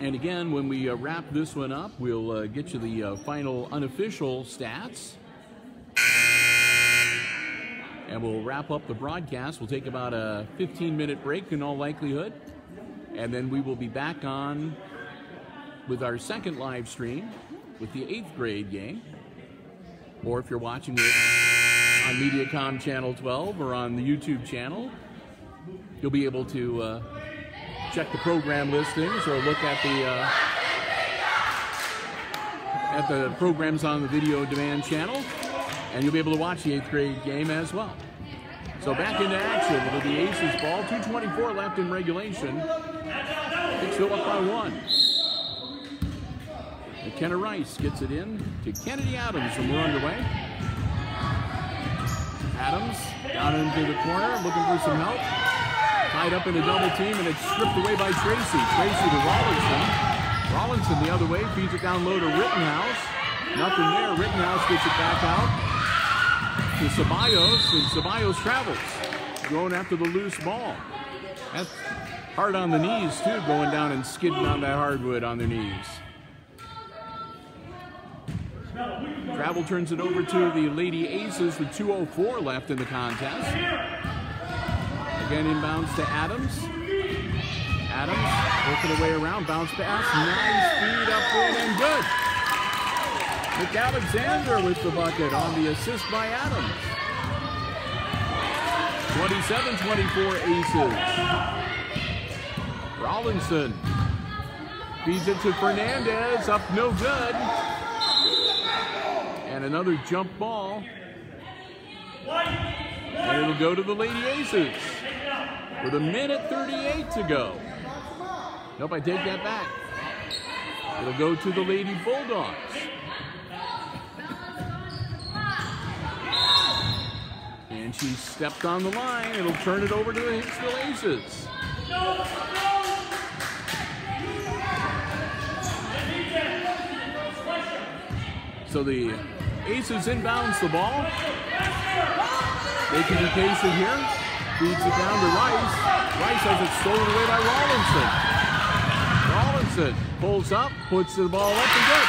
And again, when we wrap this one up, we'll get you the final unofficial stats. And we'll wrap up the broadcast. We'll take about a 15-minute break in all likelihood. And then we will be back on with our second live stream with the 8th grade game. Or if you're watching it on Mediacom Channel 12 or on the YouTube channel, you'll be able to check the program listings or look at the programs on the Video Demand channel, and you'll be able to watch the 8th grade game as well. So back into action with the Aces ball. 2:24 left in regulation. Hicksville up by 1. McKenna Rice gets it in to Kennedy Adams, and we're underway. Adams down into the corner, looking for some help. Tied up in a double team, and it's stripped away by Tracy. Tracy to Rawlinson. Rawlinson the other way, feeds it down low to Rittenhouse. Nothing there. Rittenhouse gets it back out to Ceballos, and Ceballos travels, going after the loose ball. That's hard on the knees, too, going down and skidding on that hardwood on their knees. Travel turns it over to the Lady Aces with 2:04 left in the contest. Again, inbounds to Adams. Adams working her way around, bounce pass, nice feed up in and good. McAlexander with the bucket on the assist by Adams. 27-24 Aces. Rawlinson feeds it to Fernandez, up no good. And another jump ball. And it'll go to the Lady Aces with 1:38 to go. Nope, I take that back. It'll go to the Lady Bulldogs. And she stepped on the line. It'll turn it over to the Hicksville Aces. So the Aces inbounds the ball. They can be patient here. Feeds it down to Rice. Rice has it stolen away by Rawlinson. Rawlinson pulls up, puts the ball up and good.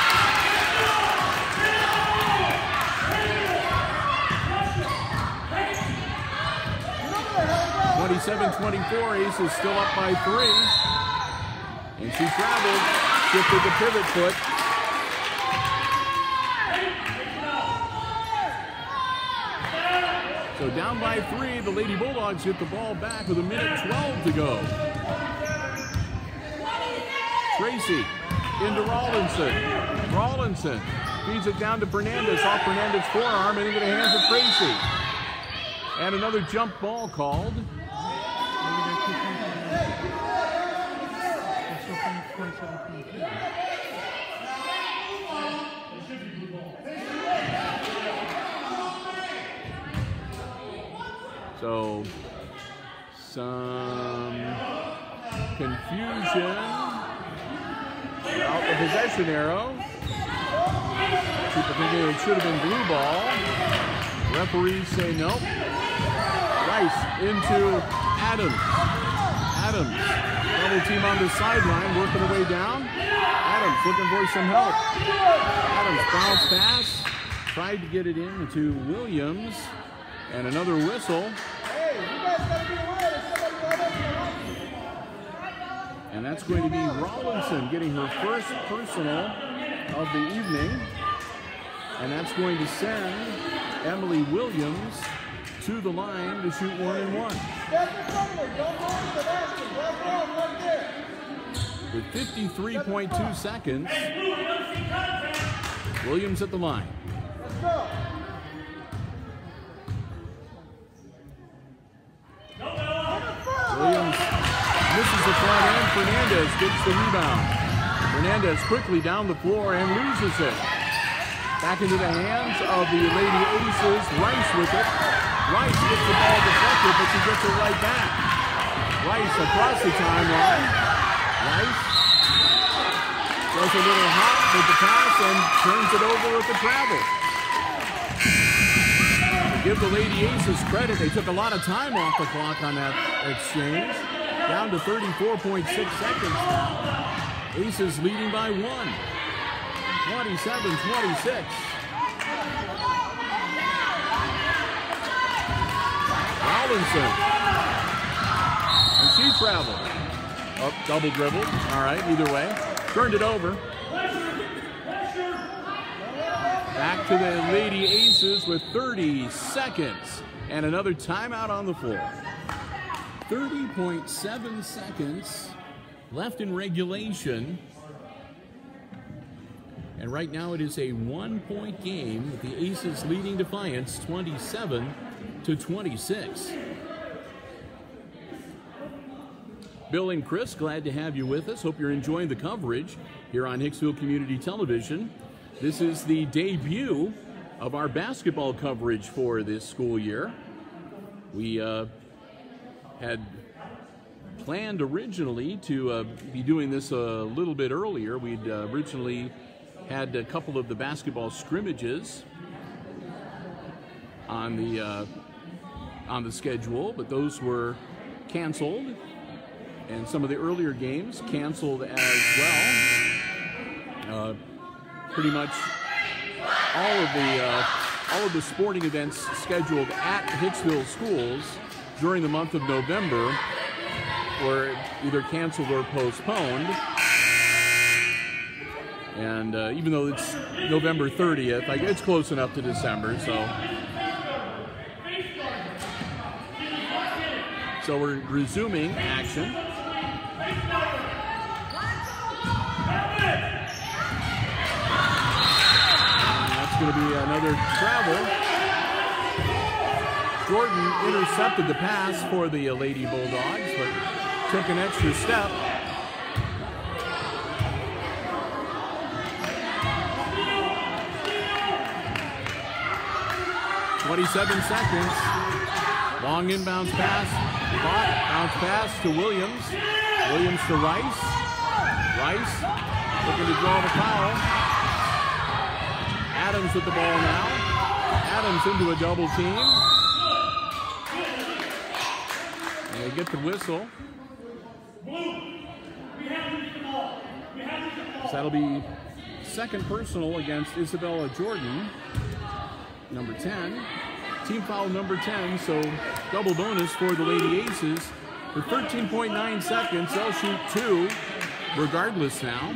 (27-24). Aces still up by 3. And she traveled, shifted the pivot foot. So down by 3, the Lady Bulldogs get the ball back with 1:12 to go. Tracy into Rawlinson. Rawlinson feeds it down to Fernandez, off Fernandez's forearm, and into the hands of Tracy. And another jump ball called. So, some confusion about the possession arrow. People thinking it should have been blue ball. Referees say nope. Rice into Adams. Adams, double team on the sideline, working her way down. Adams looking for some help. Adams bounce pass, tried to get it in to Williams, and another whistle. Hey, you guys gotta be aware that somebody got up here. And that's going to be Rollinson getting her first personal of the evening. And that's going to send Emily Williams to the line to shoot 1 and 1. Step in front of her. Don't go into the basket. Right there, right there. With 53.2 seconds, Williams at the line. Let's go. Williams misses the front end. Fernandez gets the rebound. Fernandez quickly down the floor and loses it. Back into the hands of the Lady Aces. Rice with it. Rice gets the ball deflected, but she gets it right back. Rice across the timeline. Rice does a little hop with the pass and turns it over with the travel. Give the Lady Aces credit. They took a lot of time off the clock on that exchange. Down to 34.6 seconds now. Aces leading by 1. 27-26. Rollinson. And she traveled. Oh, double dribble. All right, either way. Turned it over. Back to the Lady Aces with 30 seconds. And another timeout on the floor. 30.7 seconds left in regulation. And right now it is a 1-point game with the Aces leading Defiance 27-26. Bill and Chris, glad to have you with us. Hope you're enjoying the coverage here on Hicksville Community Television. This is the debut of our basketball coverage for this school year. We had planned originally to be doing this a little bit earlier. We'd originally had a couple of the basketball scrimmages on the schedule, but those were canceled, and some of the earlier games canceled as well. Pretty much all of the sporting events scheduled at Hicksville schools during the month of November were either canceled or postponed. And even though it's November 30th, it's close enough to December, so we're resuming action. Going to be another travel. Jordan intercepted the pass for the Lady Bulldogs, but took an extra step. "27 seconds. Long inbounds pass. Bounce pass to Williams. Williams to Rice. Rice looking to draw the foul. Adams with the ball now. Adams into a double team. And they get the whistle. So that'll be second personal against Isabella Jordan, number 10. Team foul number 10, so double bonus for the Lady Aces. With 13.9 seconds, they'll shoot 2 regardless now.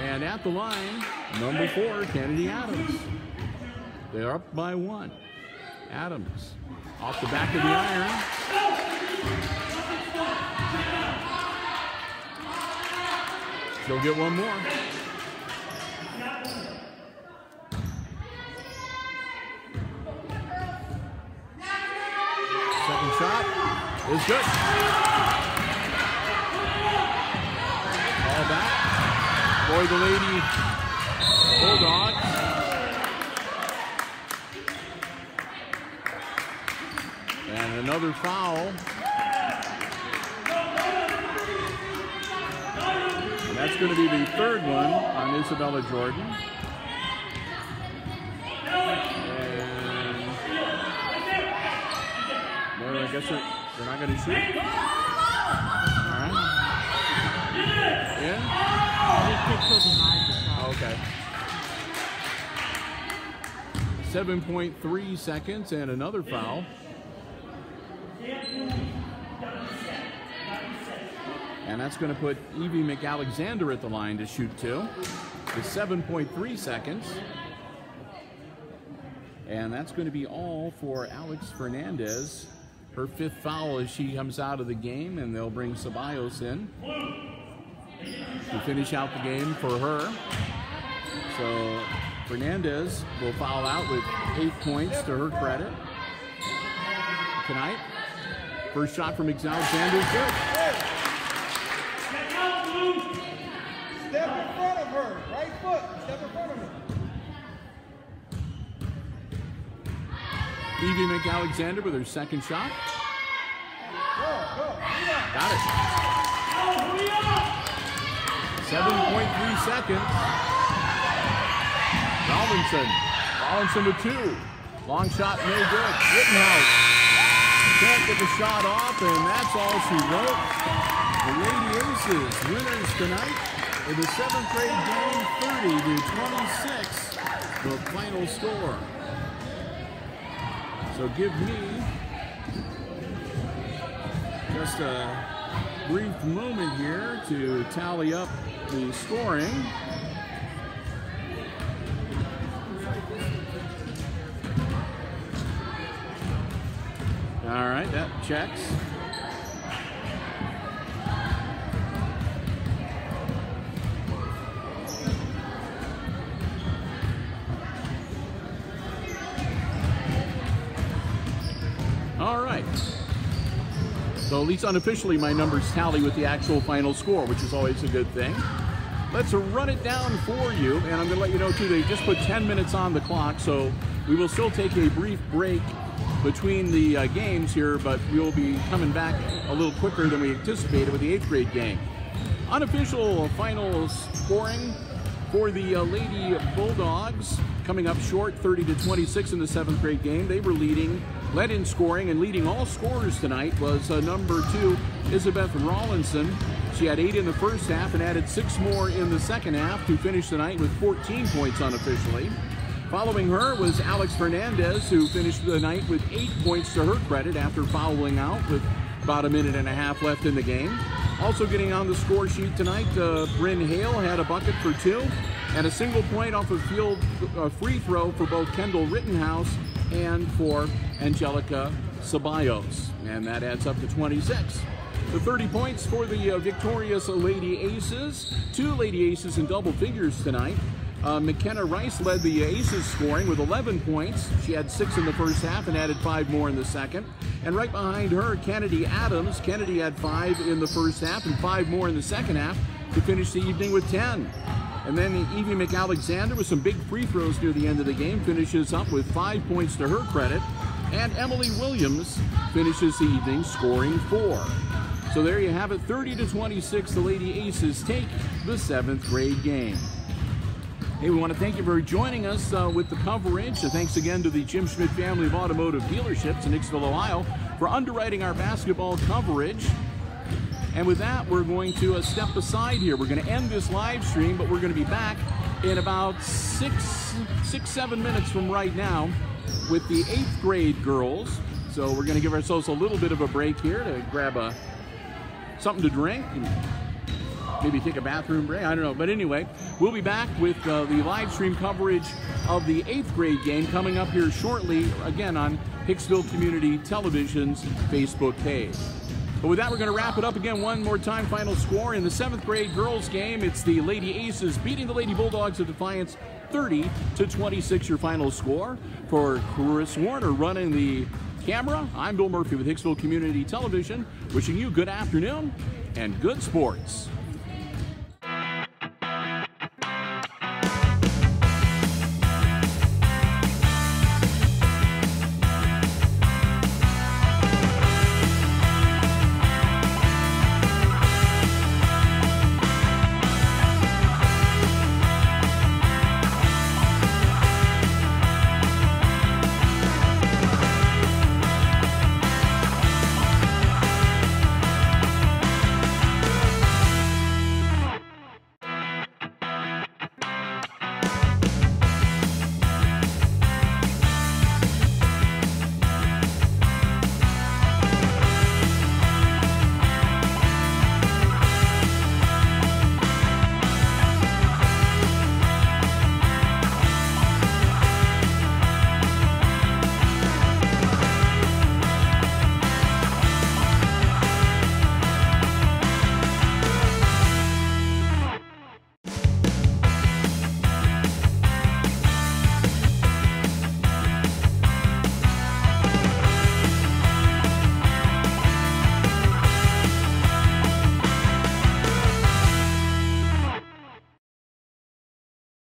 And at the line, number 4, Kennedy Adams. They're up by 1. Adams off the back of the iron. She'll get one more. Second shot is good. Ball back for the Lady Bulldogs. And another foul. And that's going to be the third one on Isabella Jordan. And well, I guess they're not going to shoot. Yeah? Okay. 7.3 seconds and another foul. And that's going to put Evie McAlexander at the line to shoot two. With 7.3 seconds. And that's going to be all for Alex Fernandez. Her 5th foul as she comes out of the game, and they'll bring Ceballos in to finish out the game for her. So Fernandez will foul out with 8 points to her credit tonight. First shot from Alexander is good. Step in front of her. Right foot. Step in front of her. Evie McAlexander with her 2nd shot. Got it. 7.3 seconds. Rollinson with 2. Long shot, no good. Rittenhouse can't get the shot off, and that's all she wrote. The Lady Aces winners tonight in the 7th grade game, 30-26, the final score. So give me just a brief moment here to tally up the scoring. All right, that checks. All right. So at least unofficially, my numbers tally with the actual final score, which is always a good thing. Let's run it down for you, and I'm going to let you know, too, they just put 10 minutes on the clock, so we will still take a brief break between the games here, but we will be coming back a little quicker than we anticipated with the 8th grade game. Unofficial final scoring for the Lady Bulldogs, coming up short, 30-26 in the 7th grade game. They were led in scoring, and leading all scorers tonight was number 2, Isabeth Rollinson. She had 8 in the first half and added 6 more in the second half to finish the night with 14 points unofficially. Following her was Alex Fernandez, who finished the night with 8 points to her credit after fouling out with about a minute and a half left in the game. Also getting on the score sheet tonight, Bryn Hale had a bucket for 2 and a single point off a field free throw for both Kendall Rittenhouse and for Angelica Ceballos. And that adds up to 26. The 30 points for the victorious Lady Aces. 2 Lady Aces in double figures tonight. McKenna Rice led the Aces scoring with 11 points. She had 6 in the first half and added 5 more in the second. And right behind her, Kennedy Adams. Kennedy had 5 in the first half and 5 more in the second half to finish the evening with 10. And then Evie McAlexander with some big free throws near the end of the game finishes up with 5 points to her credit. And Emily Williams finishes the evening scoring 4. So there you have it, 30-26, the Lady Aces take the 7th grade game. Hey, we want to thank you for joining us with the coverage. And thanks again to the Jim Schmidt family of automotive dealerships in Hicksville, Ohio, for underwriting our basketball coverage. And with that, we're going to step aside here. We're going to end this live stream, but we're going to be back in about 7 minutes from right now with the 8th grade girls. So we're going to give ourselves a little bit of a break here to grab something to drink and maybe take a bathroom break. I don't know. But anyway, we'll be back with the live stream coverage of the 8th grade game coming up here shortly, again on Hicksville Community Television's Facebook page. But with that, we're going to wrap it up again one more time. Final score in the 7th grade girls game. It's the Lady Aces beating the Lady Bulldogs of Defiance 30-26, your final score. For Chris Warner running the camera, I'm Bill Murphy with Hicksville Community Television, wishing you good afternoon and good sports.